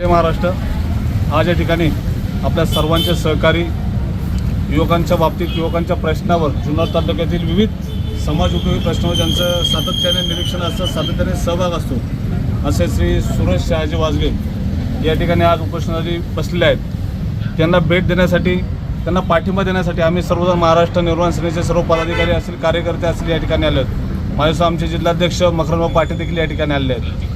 जय महाराष्ट्र। आज या ठिकाणी आपल्या सर्वांचे सहकारी युवकांच्या बाबतीत युवकांच्या प्रश्नावर जुन्नर तालुक्यातील विविध समाजोपयोगी प्रश्नावर ज्यांचं सातत्याने निरीक्षण असतं, सातत्याने सहभाग असतो, असे श्री सुरेश शहाजी वाजगे या ठिकाणी आज उपोषणासाठी बसलेले आहेत। त्यांना भेट देण्यासाठी, त्यांना पाठिंबा देण्यासाठी आम्ही सर्वजण महाराष्ट्र निर्माण सेनेचे सर्व पदाधिकारी असतील, कार्यकर्ते असतील या ठिकाणी आले आहेत। माझ्यासह आमचे जिल्हाध्यक्ष मकरंदभाऊ पाटील देखील या ठिकाणी आले आहेत।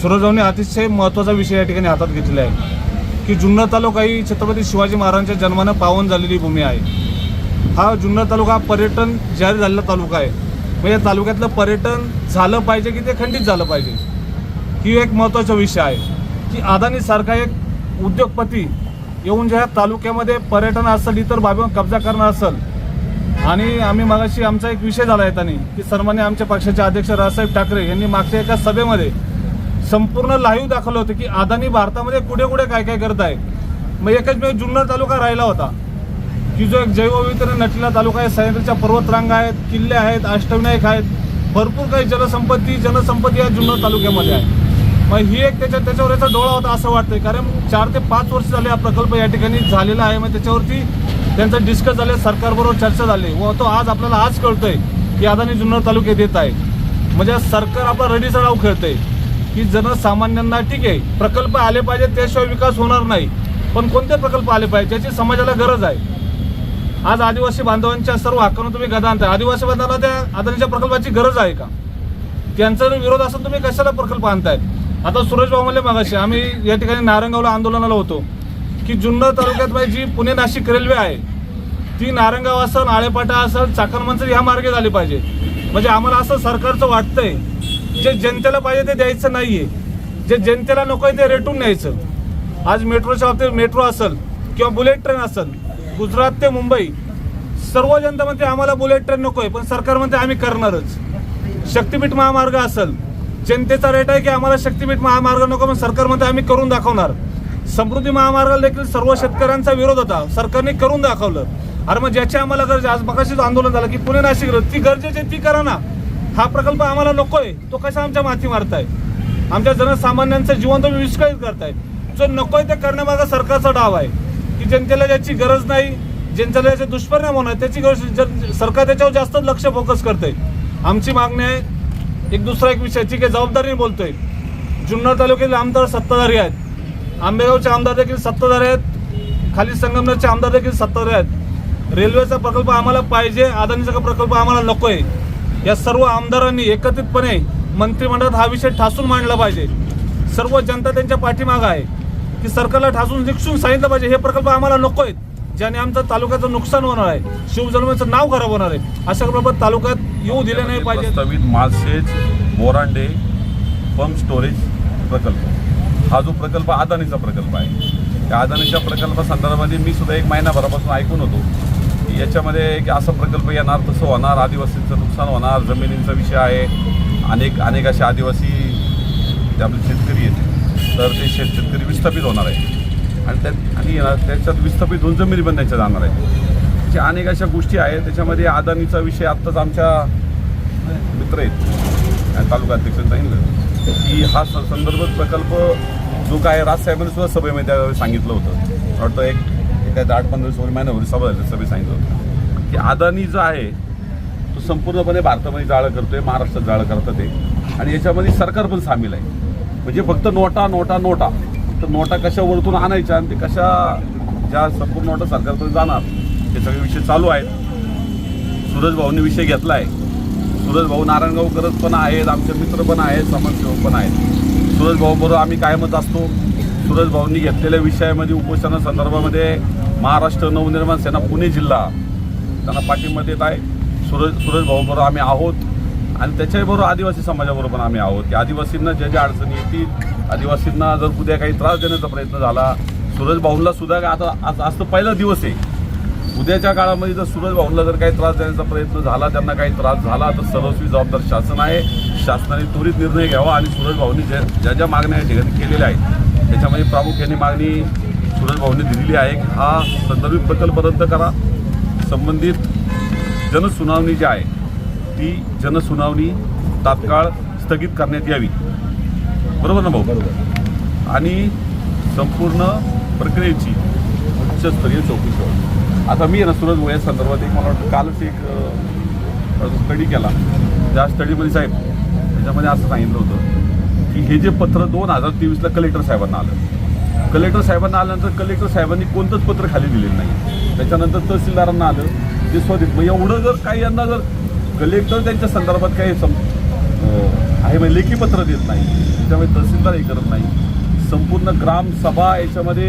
सुरेशभाऊंनी अतिशय महत्त्वाचा विषय या ठिकाणी हातात घेतलेला आहे की जुन्नर तालुका ही छत्रपती शिवाजी महाराजांच्या जन्मानं पावन झालेली भूमी आहे। हा जुन्नर तालुका पर्यटन जाहीर झालेला तालुका आहे। म्हणजे या तालुक्यातलं पर्यटन झालं पाहिजे की ते खंडित झालं पाहिजे, ही एक महत्त्वाचा विषय आहे की अदानीसारखा एक उद्योगपती येऊन ज्या तालुक्यामध्ये पर्यटन असेल, इतर बाबीवर कब्जा करणार असेल। आणि आम्ही मागाशी आमचा एक विषय झाला आहे त्यांनी की सन्मान्य आमच्या पक्षाचे अध्यक्ष राजसाहेब ठाकरे यांनी मागच्या एका सभेमध्ये संपूर्ण लाईव्ह दाखवलं होतं की अदानी भारतामध्ये कुठे कुठे काय काय करत आहे। मग एकच मी जुन्नर तालुका राहिला होता की जो एक जैवविविधतेने नटलेला तालुका आहे, सह्याद्रीच्या पर्वतरांगा आहेत, किल्ले आहेत, अष्टविनायक आहेत, भरपूर काही जनसंपत्ती या जुन्नर तालुक्यामध्ये आहे। मग ही एक त्याच्यावर याचा डोळा होता असं वाटतंय, कारण 4 ते 5 वर्ष झाले हा प्रकल्प या ठिकाणी झालेला आहे। मग त्याच्यावरती त्यांचं डिस्कस झाले, सरकारबरोबर चर्चा झाली व तो आज आपल्याला आज कळतोय की अदानी जुन्नर तालुक्यात येत आहे। म्हणजे सरकार आपला रडीचा डाव खेळतंय की जनसामान्यांना ठीक आहे प्रकल्प आले पाहिजे, त्याशिवाय विकास होणार नाही, पण कोणते प्रकल्प आले पाहिजे ज्याची समाजाला गरज आहे। आज आदिवासी बांधवांच्या सर्व हक्कानं तुम्ही गदा आणताय, आदिवासी बांधवांना त्या अदानीच्या प्रकल्पाची गरज आहे का? त्यांचा विरोध असेल तुम्ही कशाला प्रकल्प आणताय? आता सुरेशभाऊ म्हणले मागाशी आम्ही या ठिकाणी नारंगावला आंदोलनाला होतो की जुन्नर तालुक्यात जी पुणे नाशिक रेल्वे आहे ती नारंगाव असेल, आळेपाटा असेल, चाकण मंचर ह्या मार्गे झाली पाहिजे। म्हणजे आम्हाला असं सरकारचं वाटतंय जे जनतेला पाहिजे ते द्यायचं नाहीये, जे जनतेला नको आहे ते रेटून न्यायचं। आज मेट्रोच्या बाबतीत मेट्रो असेल किंवा बुलेट ट्रेन असेल, गुजरात ते मुंबई सर्व जनता म्हणते आम्हाला बुलेट ट्रेन नको आहे, पण सरकार म्हणते आम्ही करणारच। शक्तिपीठ महामार्ग असेल, जनतेचा रेट आहे की आम्हाला शक्तिपीठ महामार्ग नको, पण सरकार म्हणते आम्ही करून दाखवणार। समृद्धी महामार्गाला देखील सर्व शेतकऱ्यांचा विरोध होता, सरकारने करून दाखवलं। अरे मग ज्याची आम्हाला गरज, आज मगाशीच आंदोलन झालं की पुणे नाशिक ती गरजेची ती करा ना, हा प्रकल्प आम्हाला नकोय तो कसा आमच्या माथी मारताय? आमच्या जनसामान्यांचं जीवन तुम्ही विस्कळीत करताय। जो नकोय ते करण्यामागे सरकारचा डाव आहे की जनतेला ज्याची गरज नाही, जनतेला ज्याचे दुष्परिणाम होणार त्याची गरज, सरकार त्याच्यावर जास्त लक्ष फोकस करते। आमची मागणी आहे एक दुसरा एक विषय, ठीक आहे जबाबदारीने बोलतोय, जुन्नर तालुक्यातील आमदार सत्ताधारी आहेत, आंबेगावचे आमदार देखील सत्ताधारी आहेत, खाली संगमनेरचे आमदार देखील सत्ताधारी आहेत। रेल्वेचा प्रकल्प आम्हाला पाहिजे, अदानीचा प्रकल्प आम्हाला नकोय। या सर्व आमदारांनी एकत्रितपणे मंत्रिमंडळात हा विषय ठासून मांडला पाहिजे। सर्व जनता त्यांच्या पाठीमागं आहे की सरकारला ठासून निक्षून सांगितलं पाहिजे हे प्रकल्प आम्हाला नको आहेत, ज्याने आमचं तालुक्याचं नुकसान होणार आहे, शिवजन्माचं नाव खराब होणार आहे। अशा प्रकारे तालुक्यात येऊ दिले नाही पाहिजे। प्रस्तावित माळशेज मोरांडे पंप स्टोरेज प्रकल्प हा जो प्रकल्प अदानीचा प्रकल्प आहे, त्या अदानीच्या प्रकल्पासंदर्भामध्ये मी सुद्धा 1 महिनाभरापासून ऐकून होतो की याच्यामध्ये की असा प्रकल्प येणार, तसं होणार, आदिवासींचं नुकसान होणार, जमिनींचा विषय आहे, अनेक असे आदिवासी जे आपले शेतकरी आहेत तर ते शेतकरी विस्थापित होणार आहे आणि त्याच्यात विस्थापित होऊन जमिनी पण त्यांच्या जाणार आहे। अशा अनेक अशा गोष्टी आहेत। त्याच्यामध्ये अदानीचा विषय आत्ताच आमच्या मित्र आहेत तालुका अध्यक्षांनी सांगितलं की हा संदर्भ प्रकल्प जो काय राजसाहेबांनी सुद्धा सभेमध्ये सांगितलं होतं, वाटतं एका 8-15 महिन्यावर सभा झाली, सभेत सांगितलं होतं की अदानी जो आहे तो संपूर्णपणे भारतामध्ये जाळं करतोय, महाराष्ट्रात जाळं करतात ते, आणि याच्यामध्ये सरकार पण सामील आहे। म्हणजे फक्त नोटा फक्त नोटा कशा वरतून आणायच्या आणि ते कशा ज्या संपूर्ण नोटा सरकारपर्यंत जाणार हे सगळे विषय चालू आहेत। सुरेशभाऊंनी विषय घेतला आहे, सुरेशभाऊ नारायणगावकरच पण आहेत, आमचे मित्र पण आहेत, समाजसेवक पण आहेत। सुरेशभाऊबरोबर आम्ही कायमच असतो। सुरेशभाऊंनी घेतलेल्या विषयामध्ये उपोषणासंदर्भामध्ये महाराष्ट्र नवनिर्माण सेना पुणे जिल्हा त्यांना पाठिंबा देत आहे। सुरेशभाऊबरोबर आम्ही आहोत आणि त्याच्याबरोबर आदिवासी समाजाबरोबर पण आम्ही आहोत की आदिवासींना ज्या अडचणी येतील, आदिवासींना जर उद्या काही त्रास देण्याचा प्रयत्न झाला, सुरेशभाऊंना सुद्धा आता आज तर पहिला दिवस आहे, उद्याच्या काळामध्ये जर सुरेशभाऊंना जर काही त्रास देण्याचा प्रयत्न झाला, त्यांना काही त्रास झाला तर सर्वस्वी जबाबदार शासन आहे। शासनाने त्वरित निर्णय घ्यावा आणि सुरेशभाऊंनी ज्या मागण्या या ठिकाणी केलेल्या आहेत त्याच्यामध्ये प्रामुख्याने मागणी सुरेशभाऊंनी दिलेली आहे की हा संदर्भित प्रकल्प रद्द करा, संबंधित जनसुनावणी जी आहे ती जनसुनावणी तात्काळ स्थगित करण्यात यावी, बरोबर ना भाऊ? बरोबर। आणि संपूर्ण प्रक्रियेची उच्चस्तरीय चौकशी व्हावी. आता मी आहे ना सुरज भोया संदर्भात एक मला वाटतं कालच एक स्टडी केला. त्या स्टडीमध्ये साहेब त्याच्यामध्ये असं सांगितलं होतं की हे जे पत्र 2023ला कलेक्टर साहेबांना आलं, कलेक्टर साहेबांना आल्यानंतर कलेक्टर साहेबांनी कोणतंच पत्र खाली दिलेलं नाही. त्याच्यानंतर तहसीलदारांना आलं, ते स्वतः मग एवढं जर काही यांना जर कलेक्टर त्यांच्या संदर्भात काही आहे म्हणजे लेखी पत्र देत नाही, त्याच्यामुळे तहसीलदार हे करत नाही. संपूर्ण ग्रामसभा याच्यामध्ये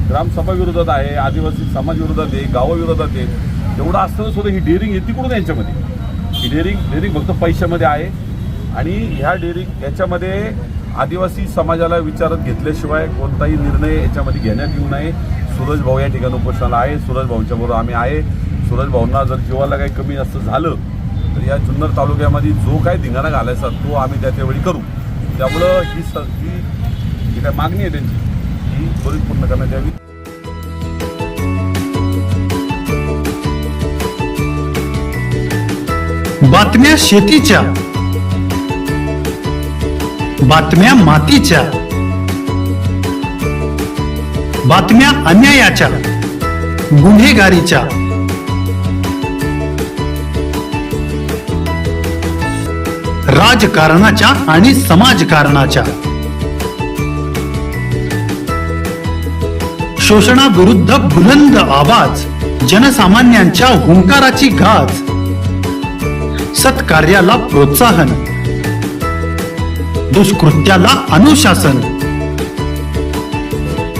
ग्रामसभा विरोधात आहे, आदिवासी समाज विरोधात आहे, गावाविरोधात आहे. एवढं असताना सुद्धा ही डेअरिंग येते कुठून यांच्यामध्ये? ही डेअरिंग फक्त पैशामध्ये आहे. आणि ह्या डेअरिंग याच्यामध्ये आदिवासी समाजाला विचारात घेतल्याशिवाय कोणताही निर्णय याच्यामध्ये घेण्यात येऊ नये. सूरज भाऊ या ठिकाणी उपोषणाला आहे. सूरज भाऊंच्या बरोबर आम्ही आहे. सूरज भाऊंना जर जीवाला काही कमी जास्त झालं तर या जुन्नर तालुक्यामध्ये जो काही धिंगाणा घालायचा तो आम्ही त्यावेळी करू. त्यामुळं ही जी काय मागणी आहे त्यांची ही त्वरित पूर्ण करण्यात यावी. बातम्या शेतीच्या, बातम्या मातीच्या, बातम्या अन्यायाच्या, गुन्हेगारीच्या, राजकारणाच्या आणि समाजकारणाच्या, शोषणाविरुद्ध बुलंद आवाज, जनसामान्यांच्या हुंकाराची गाज, सत्कार्याला प्रोत्साहन, दुष्कृत्याला अनुशासन,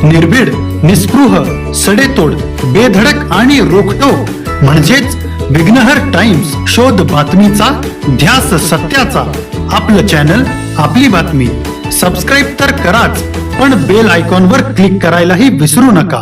निर्भीड, निस्पृह, सडेतोड, बेधडक आणि रोखठोक म्हणजेच विघ्नहर टाइम्स. शोध बातमीचा, ध्यास सत्याचा. आपलं चॅनल, आपली बातमी. सबस्क्राईब तर कराच, पण बेल आयकॉनवर क्लिक करायलाही विसरू नका.